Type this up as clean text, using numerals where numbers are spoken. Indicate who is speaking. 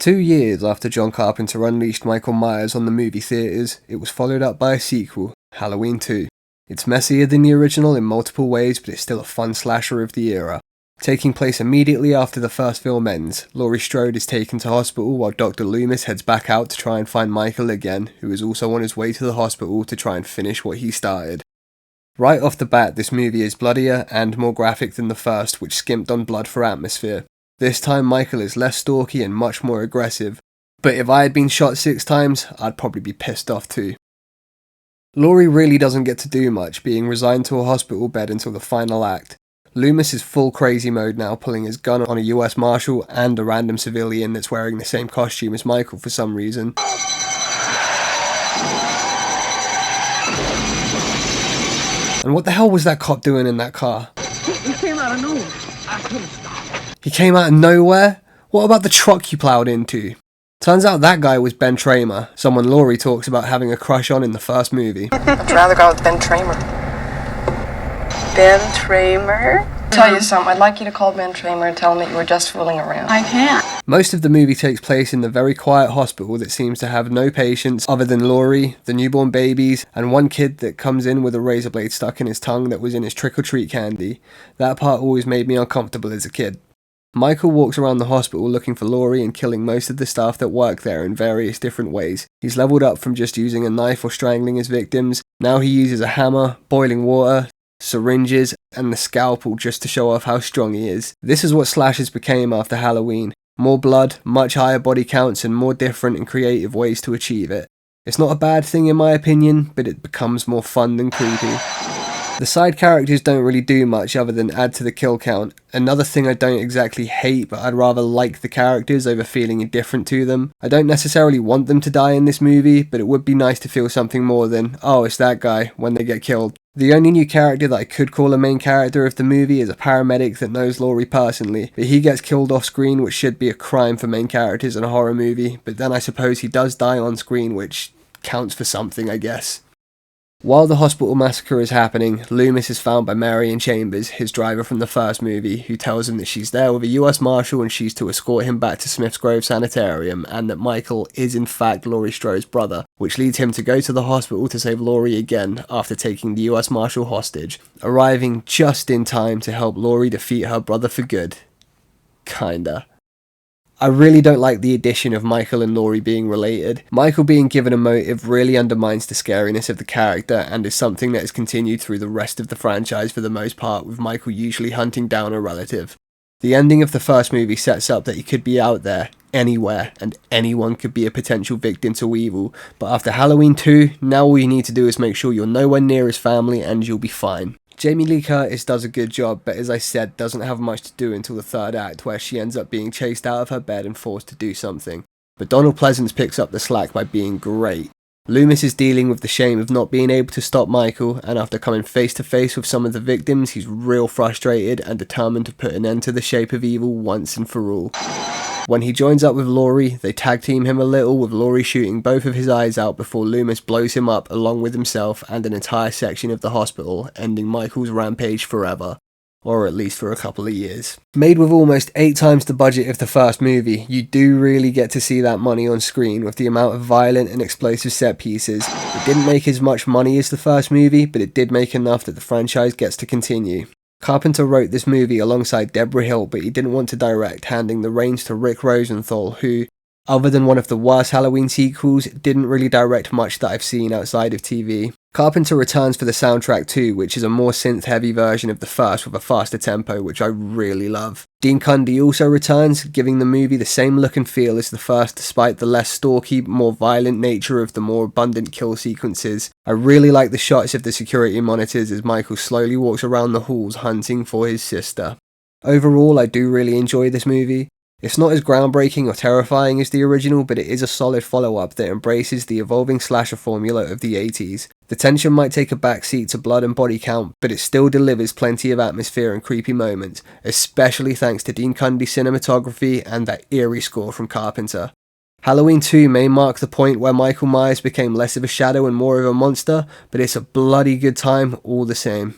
Speaker 1: 2 years after John Carpenter unleashed Michael Myers on the movie theaters, it was followed up by a sequel, Halloween 2. It's messier than the original in multiple ways, but it's still a fun slasher of the era. Taking place immediately after the first film ends, Laurie Strode is taken to hospital while Dr. Loomis heads back out to try and find Michael again, who is also on his way to the hospital to try and finish what he started. Right off the bat, this movie is bloodier and more graphic than the first, which skimped on blood for atmosphere. This time Michael is less stalky and much more aggressive, but if I had been shot 6 times, I'd probably be pissed off too. Laurie really doesn't get to do much, being resigned to a hospital bed until the final act. Loomis is full crazy mode now, pulling his gun on a US Marshal and a random civilian that's wearing the same costume as Michael for some reason. And what the hell was that cop doing in that car?
Speaker 2: He came out of nowhere. I couldn't stop.
Speaker 1: He came out of nowhere? What about the truck he ploughed into? Turns out that guy was Ben Tramer, someone Laurie talks about having a crush on in the first movie.
Speaker 3: I'd rather go with Ben Tramer.
Speaker 4: Ben Tramer?
Speaker 3: Tell you something, I'd like you to call Ben Tramer and tell him that you were just fooling around.
Speaker 4: I can't.
Speaker 1: Most of the movie takes place in the very quiet hospital that seems to have no patients other than Laurie, the newborn babies, and one kid that comes in with a razor blade stuck in his tongue that was in his trick-or-treat candy. That part always made me uncomfortable as a kid. Michael walks around the hospital looking for Laurie and killing most of the staff that work there in various different ways. He's leveled up from just using a knife or strangling his victims. Now he uses a hammer, boiling water, syringes, and the scalpel just to show off how strong he is. This is what slashers became after Halloween. More blood, much higher body counts, and more different and creative ways to achieve it. It's not a bad thing in my opinion, but it becomes more fun than creepy. The side characters don't really do much other than add to the kill count. Another thing I don't exactly hate, but I'd rather like the characters over feeling indifferent to them. I don't necessarily want them to die in this movie, but it would be nice to feel something more than, oh, it's that guy, when they get killed. The only new character that I could call a main character of the movie is a paramedic that knows Laurie personally, but he gets killed off screen, which should be a crime for main characters in a horror movie, but then I suppose he does die on screen, which counts for something, I guess. While the hospital massacre is happening, Loomis is found by Marion Chambers, his driver from the first movie, who tells him that she's there with a US Marshal and she's to escort him back to Smith's Grove Sanitarium, and that Michael is in fact Laurie Strode's brother, which leads him to go to the hospital to save Laurie again after taking the US Marshal hostage, arriving just in time to help Laurie defeat her brother for good. Kinda. I really don't like the addition of Michael and Laurie being related. Michael being given a motive really undermines the scariness of the character and is something that is continued through the rest of the franchise for the most part, with Michael usually hunting down a relative. The ending of the first movie sets up that he could be out there, anywhere, and anyone could be a potential victim to evil, but after Halloween 2, now all you need to do is make sure you're nowhere near his family and you'll be fine. Jamie Lee Curtis does a good job, but as I said, doesn't have much to do until the third act, where she ends up being chased out of her bed and forced to do something. But Donald Pleasence picks up the slack by being great. Loomis is dealing with the shame of not being able to stop Michael, and after coming face to face with some of the victims, he's real frustrated and determined to put an end to the shape of evil once and for all. When he joins up with Laurie, they tag team him a little, with Laurie shooting both of his eyes out before Loomis blows him up along with himself and an entire section of the hospital, ending Michael's rampage forever. Or at least for a couple of years. Made with almost 8 times the budget of the first movie, you do really get to see that money on screen with the amount of violent and explosive set pieces. It didn't make as much money as the first movie, but it did make enough that the franchise gets to continue. Carpenter wrote this movie alongside Deborah Hill, but he didn't want to direct, handing the reins to Rick Rosenthal, who, other than one of the worst Halloween sequels, didn't really direct much that I've seen outside of TV. Carpenter returns for the soundtrack too, which is a more synth-heavy version of the first with a faster tempo, which I really love. Dean Cundey also returns, giving the movie the same look and feel as the first despite the less stalky, more violent nature of the more abundant kill sequences. I really like the shots of the security monitors as Michael slowly walks around the halls hunting for his sister. Overall, I do really enjoy this movie. It's not as groundbreaking or terrifying as the original, but it is a solid follow-up that embraces the evolving slasher formula of the 80s. The tension might take a backseat to blood and body count, but it still delivers plenty of atmosphere and creepy moments, especially thanks to Dean Cundey's cinematography and that eerie score from Carpenter. Halloween 2 may mark the point where Michael Myers became less of a shadow and more of a monster, but it's a bloody good time all the same.